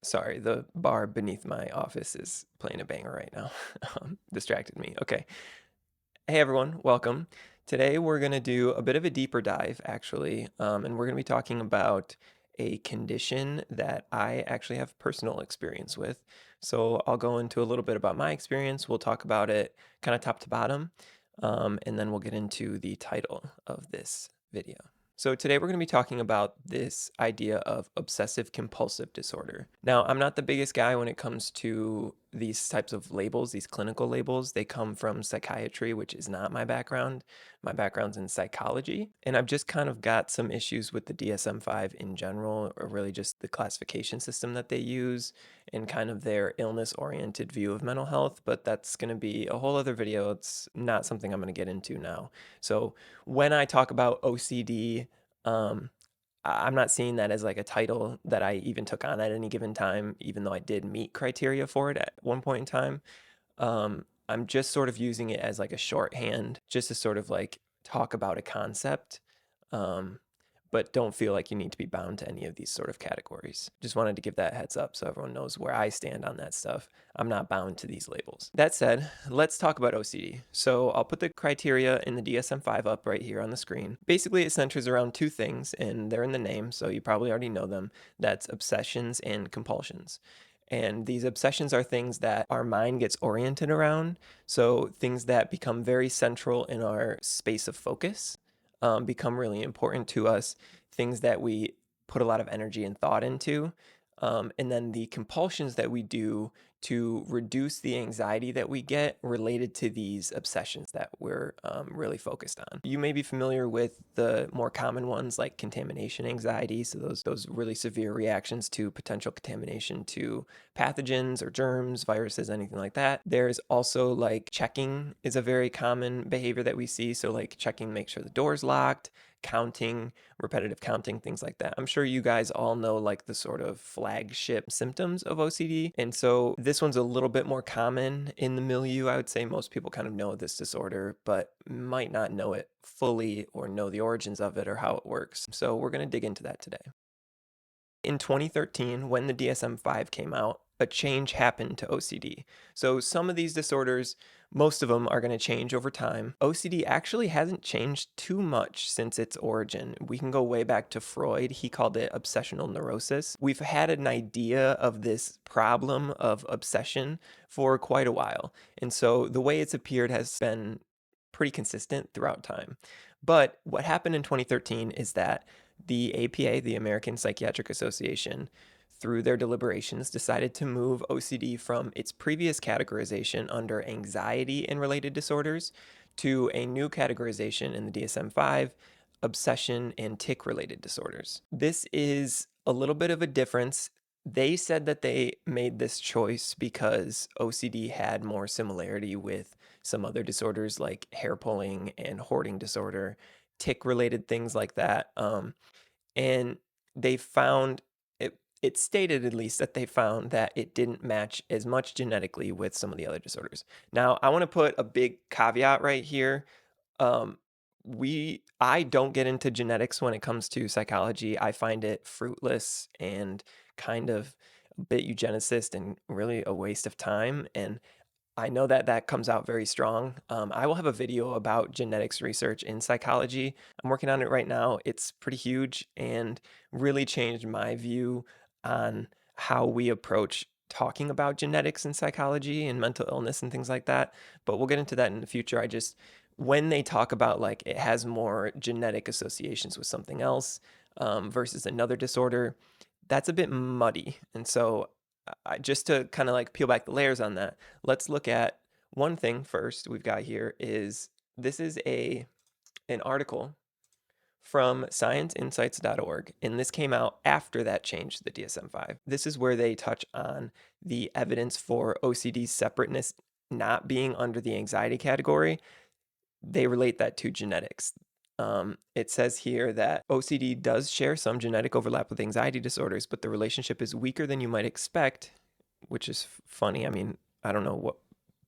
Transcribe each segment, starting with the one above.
Sorry, the bar beneath my office is playing a banger right now. Distracted me. Okay. Hey everyone, welcome. Today we're going to do a bit of a deeper dive, actually, and we're going to be talking about a condition that I actually have personal experience with. So I'll go into a little bit about my experience. We'll talk about it kind of top to bottom, and then we'll get into the title of this video. So today we're going to be talking about this idea of obsessive compulsive disorder. Now, I'm not the biggest guy when it comes to these types of labels, these clinical labels. They come from psychiatry, which is not my background. My background's in psychology, and I've just kind of got some issues with the DSM-5 in general, or really just the classification system that they use and kind of their illness-oriented view of mental health, but that's going to be a whole other video. It's not something I'm going to get into now. So when I talk about OCD, um, I'm not seeing that as like a title that I even took on at any given time, even though I did meet criteria for it at one point in time. I'm just sort of using it as like a shorthand, just to sort of like talk about a concept. Um, but don't feel like you need to be bound to any of these sort of categories. Just wanted to give that heads up so everyone knows where I stand on that stuff. I'm not bound to these labels. That said, let's talk about OCD. So I'll put the criteria in the DSM-5 up right here on the screen. Basically, it centers around two things, and they're in the name, so you probably already know them. That's obsessions and compulsions. And these obsessions are things that our mind gets oriented around. So things that become very central in our space of focus become really important to us, things that we put a lot of energy and thought into. And then the compulsions that we do to reduce the anxiety that we get related to these obsessions that we're really focused on. You may be familiar with the more common ones like contamination anxiety. So those really severe reactions to potential contamination to pathogens or germs, viruses, anything like that. There's also like checking is a very common behavior that we see. So like checking to make sure the door's locked, counting, repetitive counting, things like that. I'm sure you guys all know like the sort of flagship symptoms of OCD. And so this one's a little bit more common in the milieu. I would say most people kind of know this disorder, but might not know it fully or know the origins of it or how it works. So we're going to dig into that today. In 2013, when the DSM-5 came out, a change happened to OCD. So some of these disorders, most of them are going to change over time. OCD actually hasn't changed too much since its origin. We can go way back to Freud. He called it obsessional neurosis. We've had an idea of this problem of obsession for quite a while. And so the way it's appeared has been pretty consistent throughout time. But what happened in 2013 is that the APA, the American Psychiatric Association, through their deliberations, decided to move OCD from its previous categorization under anxiety and related disorders to a new categorization in the DSM-5, obsession and tic-related disorders. This is a little bit of a difference. They said that they made this choice because OCD had more similarity with some other disorders like hair pulling and hoarding disorder, tic-related things like that. And they found it stated at least that they found that it didn't match as much genetically with some of the other disorders. Now, I want to put a big caveat right here. Um, I don't get into genetics when it comes to psychology. I find it fruitless and kind of a bit eugenicist and really a waste of time. And I know that that comes out very strong. I will have a video about genetics research in psychology. I'm working on it right now. It's pretty huge and really changed my view on how we approach talking about genetics in psychology and mental illness and things like that. But we'll get into that in the future. When they talk about like it has more genetic associations with something else versus another disorder, that's a bit muddy. And so just to kind of like peel back the layers on that, let's look at one thing first we've got here is this is an article from scienceinsights.org, and this came out after that change to the DSM-5. This is where they touch on the evidence for OCD separateness not being under the anxiety category. They relate that to genetics. It says here that OCD does share some genetic overlap with anxiety disorders, but the relationship is weaker than you might expect, which is funny. I mean, I don't know what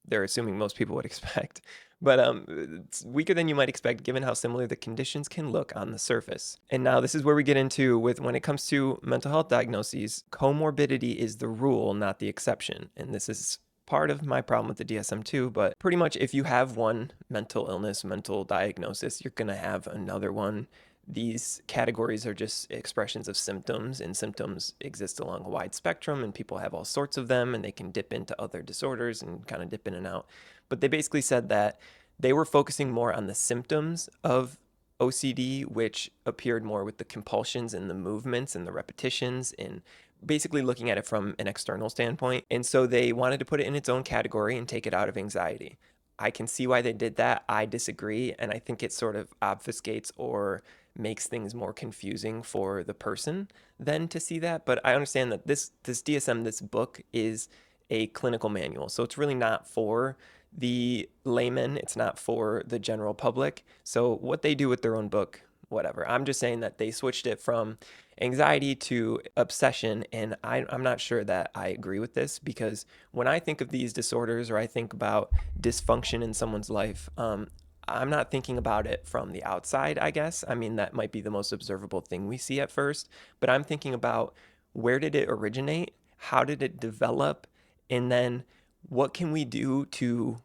they're assuming most people would expect, But it's weaker than you might expect given how similar the conditions can look on the surface. And now this is where we get into with when it comes to mental health diagnoses, comorbidity is the rule, not the exception. And this is part of my problem with the DSM-2, but pretty much if you have one mental illness, mental diagnosis, you're going to have another one. These categories are just expressions of symptoms, and symptoms exist along a wide spectrum, and people have all sorts of them, and they can dip into other disorders and kind of dip in and out. But they basically said that they were focusing more on the symptoms of OCD, which appeared more with the compulsions and the movements and the repetitions, and basically looking at it from an external standpoint. And so they wanted to put it in its own category and take it out of anxiety. I can see why they did that. I disagree. And I think it sort of obfuscates or makes things more confusing for the person than to see that. But I understand that this DSM, this book, is a clinical manual. So it's really not for the layman, it's not for the general public. So what they do with their own book, whatever. I'm just saying that they switched it from anxiety to obsession, and I'm not sure that I agree with this, because when I think of these disorders or I think about dysfunction in someone's life, I'm not thinking about it from the outside, I guess. I mean, that might be the most observable thing we see at first, but I'm thinking about where did it originate? How did it develop? And then what can we do to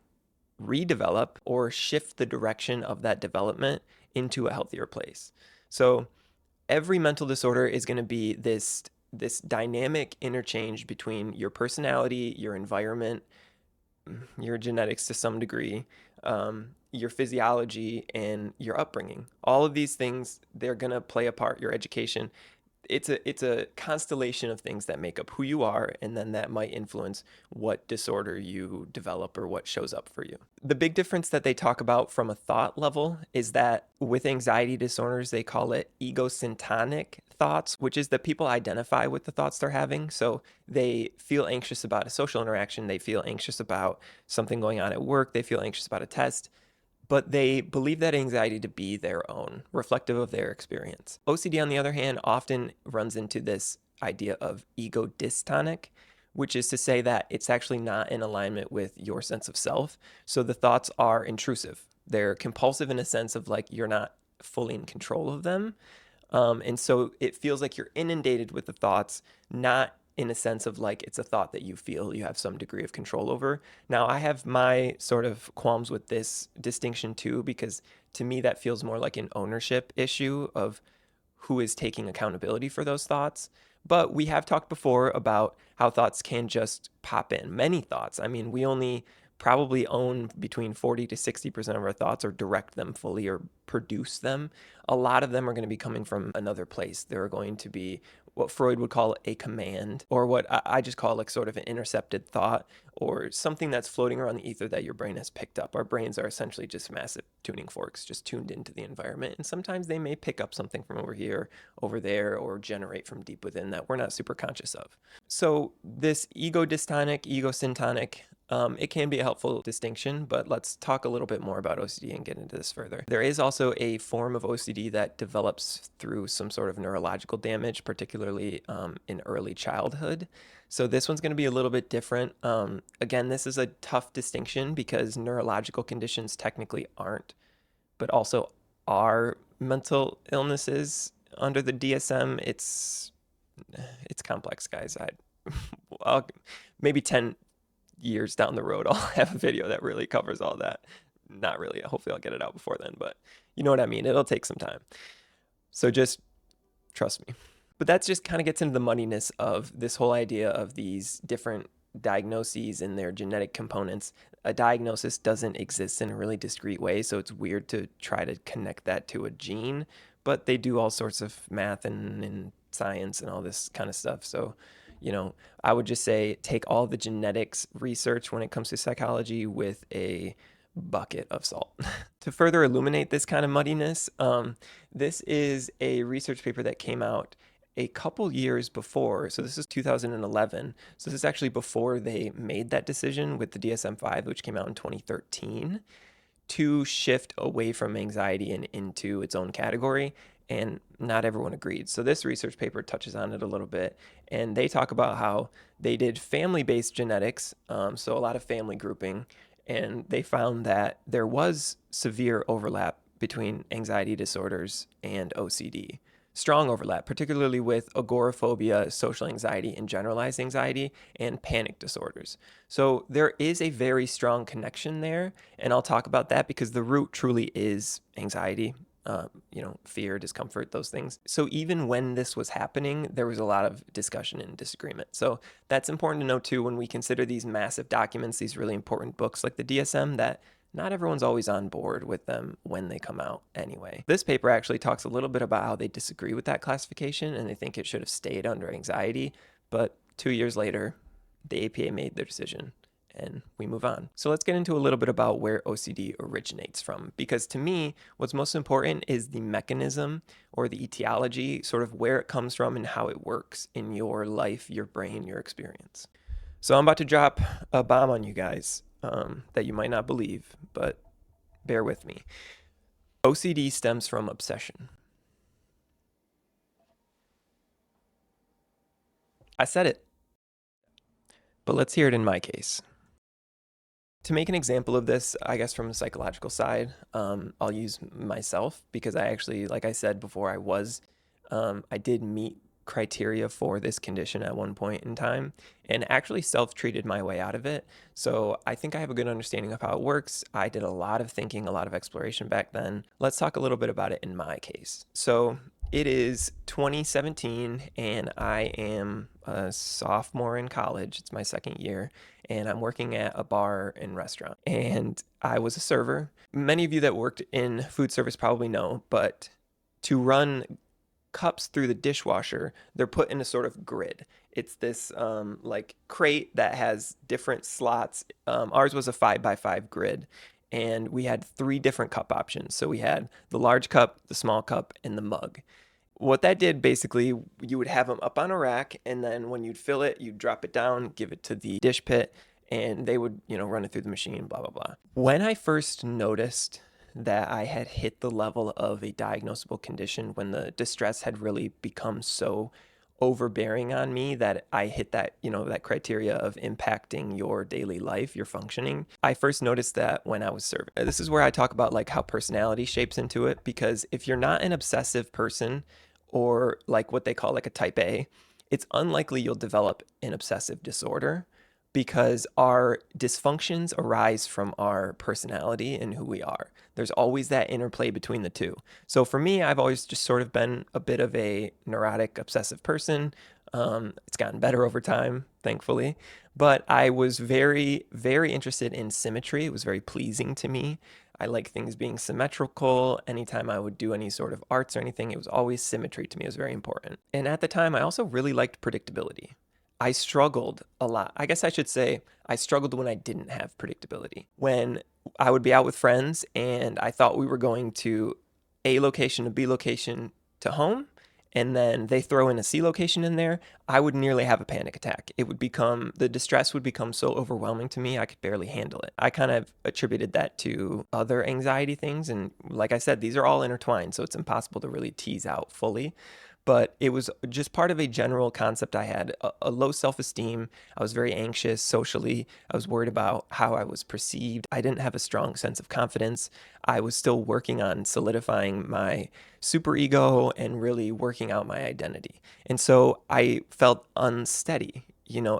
redevelop or shift the direction of that development into a healthier place? So every mental disorder is going to be this dynamic interchange between your personality, your environment, your genetics to some degree, your physiology, and your upbringing. All of these things, they're going to play a part, your education. It's a constellation of things that make up who you are, and then that might influence what disorder you develop or what shows up for you. The big difference that they talk about from a thought level is that with anxiety disorders, they call it egosyntonic thoughts, which is that people identify with the thoughts they're having. So they feel anxious about a social interaction, they feel anxious about something going on at work, they feel anxious about a test, but they believe that anxiety to be their own, reflective of their experience. OCD, on the other hand, often runs into this idea of ego dystonic, which is to say that it's actually not in alignment with your sense of self. So the thoughts are intrusive. They're compulsive in a sense of like you're not fully in control of them. And so it feels like you're inundated with the thoughts, not in a sense of like it's a thought that you feel you have some degree of control over. Now, I have my sort of qualms with this distinction too, because to me that feels more like an ownership issue of who is taking accountability for those thoughts. But we have talked before about how thoughts can just pop in. Many thoughts. I mean, we only probably own between 40 to 60% of our thoughts or direct them fully or produce them. A lot of them are going to be coming from another place. There are going to be what Freud would call a command, or what I just call like sort of an intercepted thought, or something that's floating around the ether that your brain has picked up. Our brains are essentially just massive tuning forks, just tuned into the environment. And sometimes they may pick up something from over here, over there, or generate from deep within that we're not super conscious of. So this ego dystonic, ego syntonic, it can be a helpful distinction, but let's talk a little bit more about OCD and get into this further. There is also a form of OCD that develops through some sort of neurological damage, particularly in early childhood. So this one's going to be a little bit different. Again, this is a tough distinction because neurological conditions technically aren't, but also are mental illnesses under the DSM. It's complex, guys. I'll maybe 10 years down the road, I'll have a video that really covers all that. Not really. Hopefully I'll get it out before then, but you know what I mean? It'll take some time. So just trust me. But that just kind of gets into the muddiness of this whole idea of these different diagnoses and their genetic components. A diagnosis doesn't exist in a really discrete way, so it's weird to try to connect that to a gene, but they do all sorts of math and science and all this kind of stuff. So I would just say take all the genetics research when it comes to psychology with a bucket of salt. To further illuminate this kind of muddiness, this is a research paper that came out a couple years before. So this is 2011. So this is actually before they made that decision with the DSM-5, which came out in 2013, to shift away from anxiety and into its own category. And not everyone agreed. So this research paper touches on it a little bit. And they talk about how they did family-based genetics, so a lot of family grouping, and they found that there was severe overlap between anxiety disorders and OCD. Strong overlap, particularly with agoraphobia, social anxiety, and generalized anxiety, and panic disorders. So there is a very strong connection there, and I'll talk about that because the root truly is anxiety, fear, discomfort, those things. So even when this was happening, there was a lot of discussion and disagreement. So that's important to know too when we consider these massive documents, these really important books like the DSM, that not everyone's always on board with them when they come out anyway. This paper actually talks a little bit about how they disagree with that classification and they think it should have stayed under anxiety, but 2 years later, the APA made their decision and we move on. So let's get into a little bit about where OCD originates from, because to me, what's most important is the mechanism or the etiology, sort of where it comes from and how it works in your life, your brain, your experience. So I'm about to drop a bomb on you guys that you might not believe, but bear with me. OCD stems from obsession. I said it, but let's hear it in my case. To make an example of this, I guess from the psychological side, I'll use myself because I actually, like I said before, I did meet criteria for this condition at one point in time and actually self-treated my way out of it. So I think I have a good understanding of how it works. I did a lot of thinking, a lot of exploration back then. Let's talk a little bit about it in my case. So it is 2017 and I am a sophomore in college. It's my second year and I'm working at a bar and restaurant and I was a server. Many of you that worked in food service probably know, but to run cups through the dishwasher, they're put in a sort of grid. It's this like crate that has different slots. Ours was a 5x5 grid and we had 3 different cup options. So we had the large cup, the small cup, and the mug. What that did, basically, you would have them up on a rack, and then when you'd fill it, you'd drop it down, give it to the dish pit, and they would, run it through the machine, blah, blah, blah. When I first noticed that I had hit the level of a diagnosable condition, when the distress had really become so overbearing on me that I hit that, that criteria of impacting your daily life, your functioning. I first noticed that when I was serving. This is where I talk about like how personality shapes into it, because if you're not an obsessive person or like what they call like a type A, it's unlikely you'll develop an obsessive disorder because our dysfunctions arise from our personality and who we are. There's always that interplay between the two. So for me, I've always just sort of been a bit of a neurotic, obsessive person. It's gotten better over time, thankfully. But I was very, very interested in symmetry. It was very pleasing to me. I like things being symmetrical. Anytime I would do any sort of arts or anything, it was always symmetry to me. It was very important. And at the time, I also really liked predictability. I struggled a lot. I guess I should say I struggled when I didn't have predictability. When I would be out with friends and I thought we were going to A location to B location to home, and then they throw in a C location in there, I would nearly have a panic attack. The distress would become so overwhelming to me, I could barely handle it. I kind of attributed that to other anxiety things. And like I said, these are all intertwined, so it's impossible to really tease out fully. But it was just part of a general concept I had, a low self-esteem. I was very anxious socially. I was worried about how I was perceived. I didn't have a strong sense of confidence. I was still working on solidifying my superego and really working out my identity. And so I felt unsteady.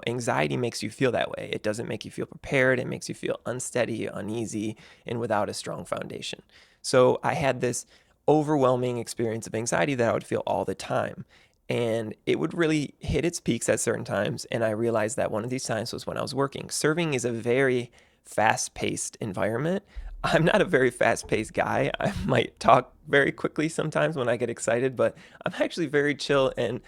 Anxiety makes you feel that way. It doesn't make you feel prepared. It makes you feel unsteady, uneasy, and without a strong foundation. So I had this overwhelming experience of anxiety that I would feel all the time. And it would really hit its peaks at certain times. And I realized that one of these times was when I was working. Serving is a very fast-paced environment. I'm not a very fast-paced guy. I might talk very quickly sometimes when I get excited, but I'm actually very chill and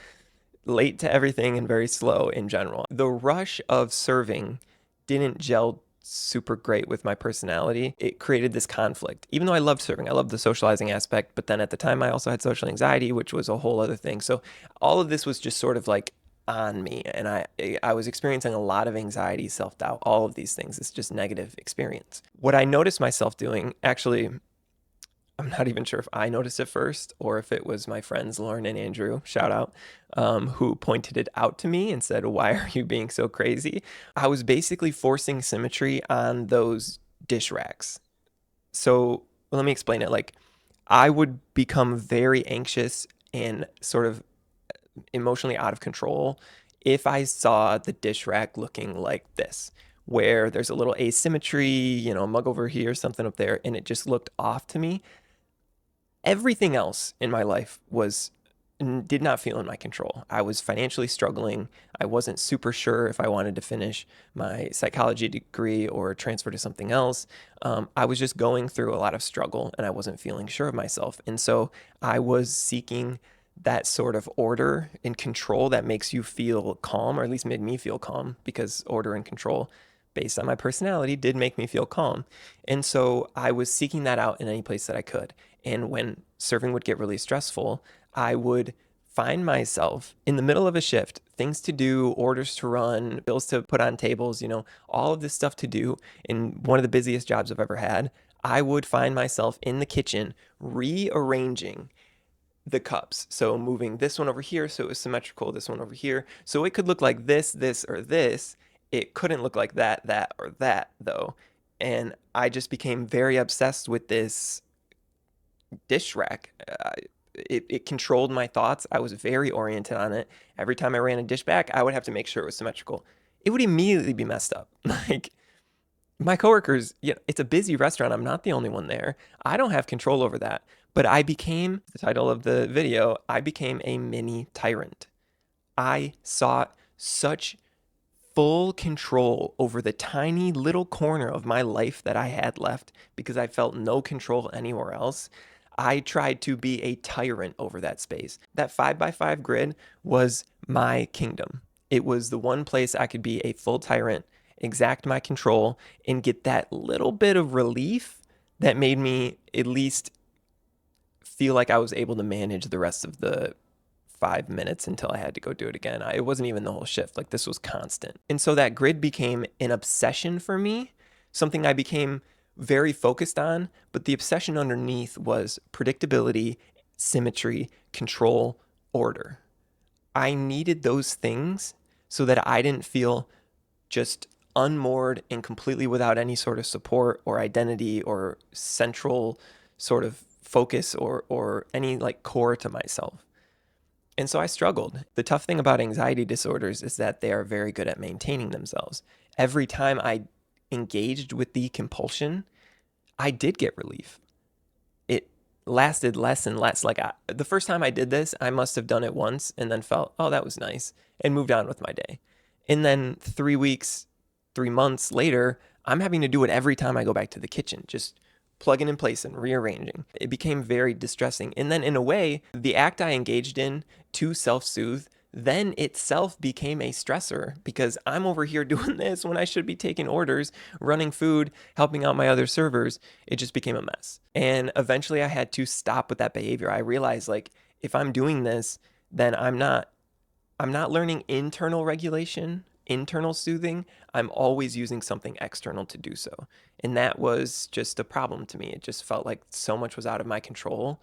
late to everything and very slow in general. The rush of serving didn't gel super great with my personality. It created this conflict. Even though I loved serving, I loved the socializing aspect, but then at the time I also had social anxiety, which was a whole other thing. So all of this was just sort of like on me, and I was experiencing a lot of anxiety, self-doubt, all of these things. It's just negative experience. What I noticed myself doing, actually, I'm not even sure if I noticed it first or if it was my friends Lauren and Andrew, shout out, who pointed it out to me and said, "Why are you being so crazy?" I was basically forcing symmetry on those dish racks. So let me explain it. Like, I would become very anxious and sort of emotionally out of control if I saw the dish rack looking like this, where there's a little asymmetry, a mug over here, something up there, and it just looked off to me. Everything else in my life did not feel in my control. I was financially struggling. I wasn't super sure if I wanted to finish my psychology degree or transfer to something else. I was just going through a lot of struggle and I wasn't feeling sure of myself. And so I was seeking that sort of order and control that makes you feel calm, or at least made me feel calm, because order and control, based on my personality, did make me feel calm. And so I was seeking that out in any place that I could. And when serving would get really stressful, I would find myself in the middle of a shift, things to do, orders to run, bills to put on tables, all of this stuff to do in one of the busiest jobs I've ever had. I would find myself in the kitchen rearranging the cups. So moving this one over here so it was symmetrical, this one over here. So it could look like this, or this. It couldn't look like that, or that, though. And I just became very obsessed with this dish rack. It controlled my thoughts. I was very oriented on it. Every time I ran a dish back, I would have to make sure it was symmetrical. It would immediately be messed up. Like, my coworkers, it's a busy restaurant. I'm not the only one there. I don't have control over that. But I became, the title of the video, I became a mini tyrant. I sought such full control over the tiny little corner of my life that I had left because I felt no control anywhere else. I tried to be a tyrant over that space. That 5x5 grid was my kingdom. It was the one place I could be a full tyrant, exact my control, and get that little bit of relief that made me at least feel like I was able to manage the rest of the 5 minutes until I had to go do it again. It wasn't even the whole shift. Like, this was constant. And so that grid became an obsession for me, something I became very focused on, but the obsession underneath was predictability, symmetry, control, order. I needed those things so that I didn't feel just unmoored and completely without any sort of support or identity or central sort of focus or any like core to myself. And so I struggled. The tough thing about anxiety disorders is that they are very good at maintaining themselves. Every time I engaged with the compulsion, I did get relief. It lasted less and less. Like, the first time I did this, I must have done it once and then felt, oh, that was nice, and moved on with my day. And then 3 weeks, 3 months later, I'm having to do it every time I go back to the kitchen, just plugging in place and rearranging. It became very distressing. And then in a way, the act I engaged in to self-soothe then itself became a stressor because I'm over here doing this when I should be taking orders, running food, helping out my other servers. It just became a mess. And eventually I had to stop with that behavior. I realized, like, if I'm doing this, then I'm not learning internal regulation, internal soothing. I'm always using something external to do so. And that was just a problem to me. It just felt like so much was out of my control.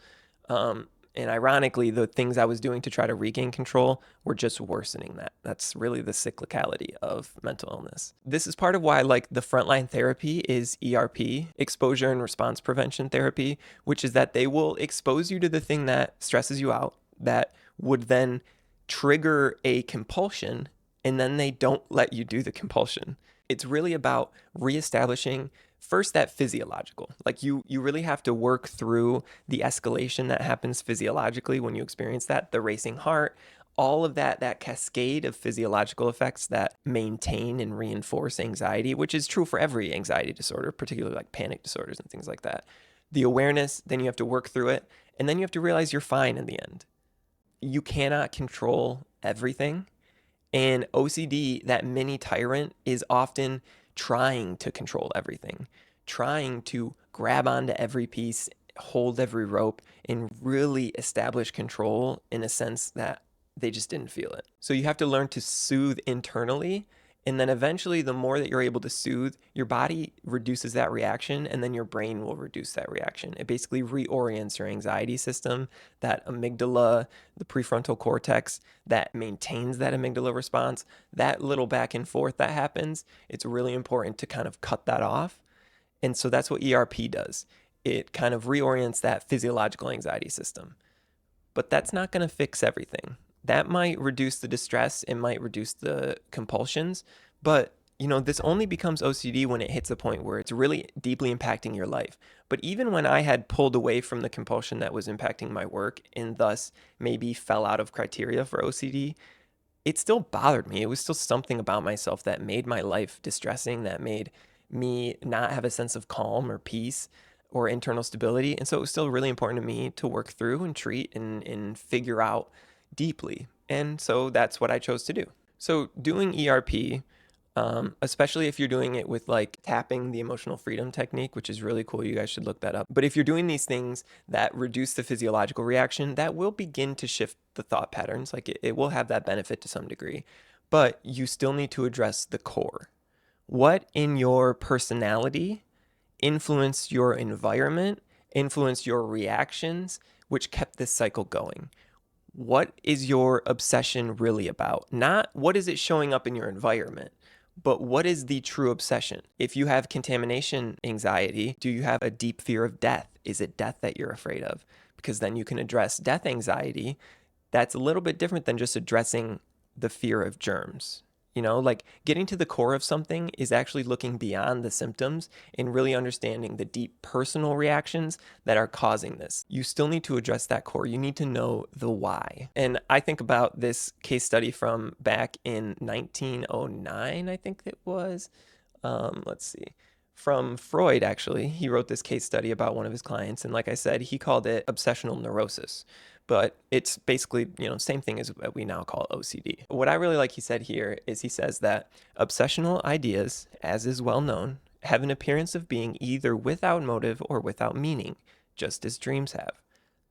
And ironically, the things I was doing to try to regain control were just worsening that. That's really the cyclicality of mental illness. This is part of why, like, the frontline therapy is ERP, exposure and response prevention therapy, which is that they will expose you to the thing that stresses you out, that would then trigger a compulsion, and then they don't let you do the compulsion. It's really about reestablishing first that physiological. Like, you really have to work through the escalation that happens physiologically when you experience that, the racing heart, all of that cascade of physiological effects that maintain and reinforce anxiety, which is true for every anxiety disorder, particularly like panic disorders and things like that. The awareness, then you have to work through it, and then you have to realize you're fine in the end. You cannot control everything. And OCD, that mini tyrant, is often trying to control everything, trying to grab onto every piece, hold every rope, and really establish control in a sense that they just didn't feel it. So you have to learn to soothe internally. And then eventually, the more that you're able to soothe, your body reduces that reaction, and then your brain will reduce that reaction. It basically reorients your anxiety system, that amygdala, the prefrontal cortex that maintains that amygdala response, that little back and forth that happens. It's really important to kind of cut that off And so that's what ERP does. It kind of reorients that physiological anxiety system. But that's not going to fix everything. That might reduce the distress, it might reduce the compulsions, but this only becomes OCD when it hits a point where it's really deeply impacting your life. But even when I had pulled away from the compulsion that was impacting my work and thus maybe fell out of criteria for OCD, it still bothered me. It was still something about myself that made my life distressing, that made me not have a sense of calm or peace or internal stability. And so it was still really important to me to work through and treat and figure out deeply. And so that's what I chose to do. So doing ERP, especially if you're doing it with like tapping the emotional freedom technique, which is really cool. You guys should look that up. But if you're doing these things that reduce the physiological reaction, that will begin to shift the thought patterns. Like it will have that benefit to some degree, but you still need to address the core. What in your personality influenced your environment, influenced your reactions, which kept this cycle going? What is your obsession really about? Not what is it showing up in your environment, but what is the true obsession? If you have contamination anxiety, do you have a deep fear of death? Is it death that you're afraid of? Because then you can address death anxiety. That's a little bit different than just addressing the fear of germs. Like getting to the core of something is actually looking beyond the symptoms and really understanding the deep personal reactions that are causing this. You still need to address that core. You need to know the why. And I think about this case study from back in 1909, I think it was. Let's see. From Freud, actually. He wrote this case study about one of his clients. And like I said, he called it obsessional neurosis. But it's basically, same thing as what we now call OCD. What I really like he said here is he says that obsessional ideas, as is well known, have an appearance of being either without motive or without meaning, just as dreams have.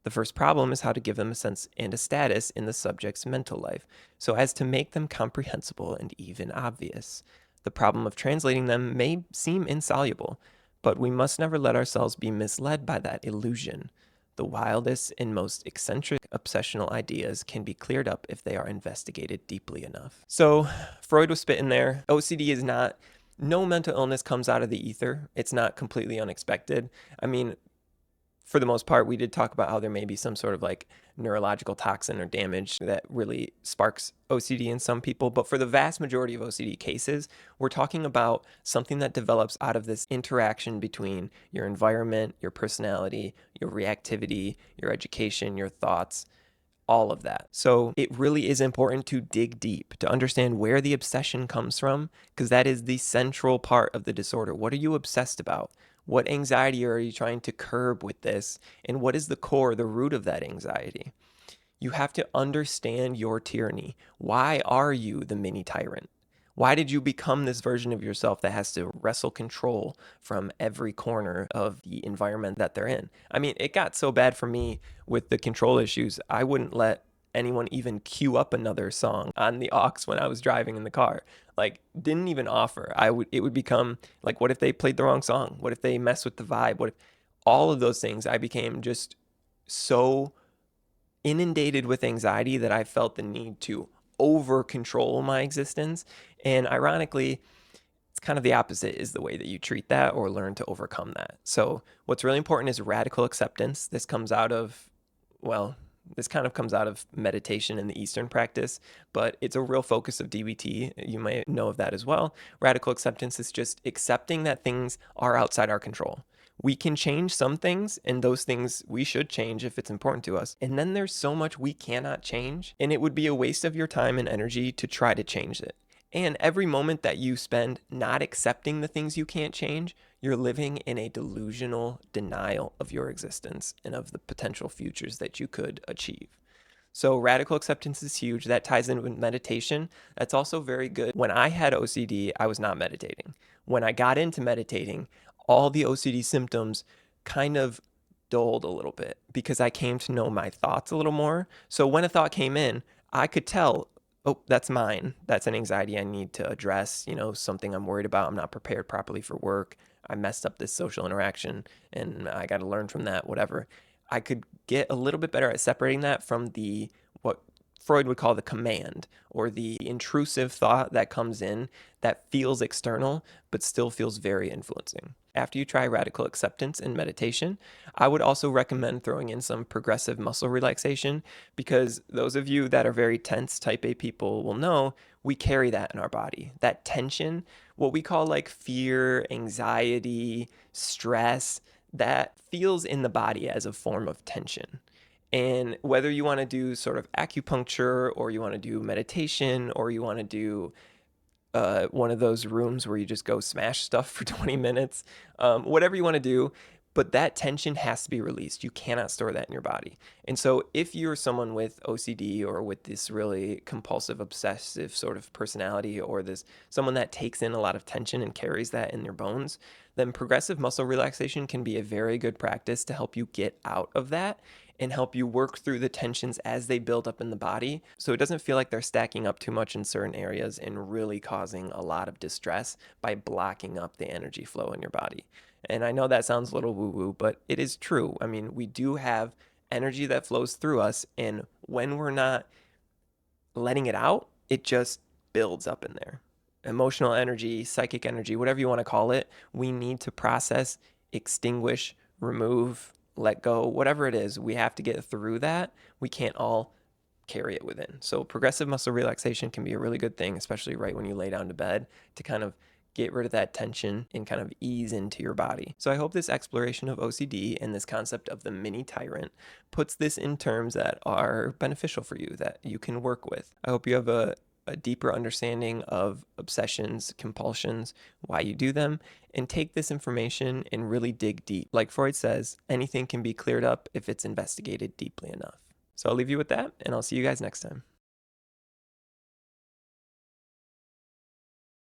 The first problem is how to give them a sense and a status in the subject's mental life, so as to make them comprehensible and even obvious. The problem of translating them may seem insoluble, but we must never let ourselves be misled by that illusion. The wildest and most eccentric obsessional ideas can be cleared up if they are investigated deeply enough. So Freud was spitting there. OCD is not, no mental illness comes out of the ether. It's not completely unexpected. I mean, for the most part, we did talk about how there may be some sort of like neurological toxin or damage that really sparks OCD in some people. But for the vast majority of OCD cases, we're talking about something that develops out of this interaction between your environment, your personality, your reactivity, your education, your thoughts, all of that. So it really is important to dig deep to understand where the obsession comes from, because that is the central part of the disorder. What are you obsessed about? What anxiety are you trying to curb with this? And what is the core, the root of that anxiety? You have to understand your tyranny. Why are you the mini-tyrant? Why did you become this version of yourself that has to wrestle control from every corner of the environment that they're in? I mean, it got so bad for me with the control issues, I wouldn't let anyone even queue up another song on the aux when I was driving in the car. Like, didn't even offer. It would become like, what if they played the wrong song? What if they messed with the vibe? What if all of those things? I became just so inundated with anxiety that I felt the need to over control my existence. And ironically, it's kind of the opposite is the way that you treat that or learn to overcome that. So what's really important is radical acceptance. This comes out of, well, this kind of comes out of meditation in the Eastern practice, but it's a real focus of DBT. You might know of that as well. Radical acceptance is just accepting that things are outside our control. We can change some things, and those things we should change if it's important to us. And then there's so much we cannot change, and it would be a waste of your time and energy to try to change it. And every moment that you spend not accepting the things you can't change, you're living in a delusional denial of your existence and of the potential futures that you could achieve. So radical acceptance is huge. That ties in with meditation. That's also very good. When I had OCD, I was not meditating. When I got into meditating, all the OCD symptoms kind of dulled a little bit because I came to know my thoughts a little more. So when a thought came in, I could tell, oh, that's mine. That's an anxiety I need to address, something I'm worried about. I'm not prepared properly for work. I messed up this social interaction and I got to learn from that, whatever. I could get a little bit better at separating that from the what Freud would call the command, or the intrusive thought that comes in that feels external but still feels very influencing. After you try radical acceptance and meditation, I would also recommend throwing in some progressive muscle relaxation, because those of you that are very tense type A people will know we carry that in our body. That tension, what we call like fear, anxiety, stress, that feels in the body as a form of tension. And whether you want to do sort of acupuncture, or you want to do meditation, or you want to do one of those rooms where you just go smash stuff for 20 minutes, whatever you want to do, but that tension has to be released. You cannot store that in your body. And so if you're someone with OCD, or with this really compulsive, obsessive sort of personality, or this someone that takes in a lot of tension and carries that in their bones, then progressive muscle relaxation can be a very good practice to help you get out of that and help you work through the tensions as they build up in the body, so it doesn't feel like they're stacking up too much in certain areas and really causing a lot of distress by blocking up the energy flow in your body. And I know that sounds a little woo-woo, but it is true. I mean, we do have energy that flows through us, and when we're not letting it out, it just builds up in there. Emotional energy, psychic energy, whatever you want to call it, we need to process, extinguish, remove, let go, whatever it is. We have to get through that. We can't all carry it within. So progressive muscle relaxation can be a really good thing, especially right when you lay down to bed, to kind of get rid of that tension and kind of ease into your body. So I hope this exploration of OCD and this concept of the mini-tyrant puts this in terms that are beneficial for you, that you can work with. I hope you have a deeper understanding of obsessions, compulsions, why you do them, and take this information and really dig deep. Like Freud says, anything can be cleared up if it's investigated deeply enough. So I'll leave you with that, and I'll see you guys next time.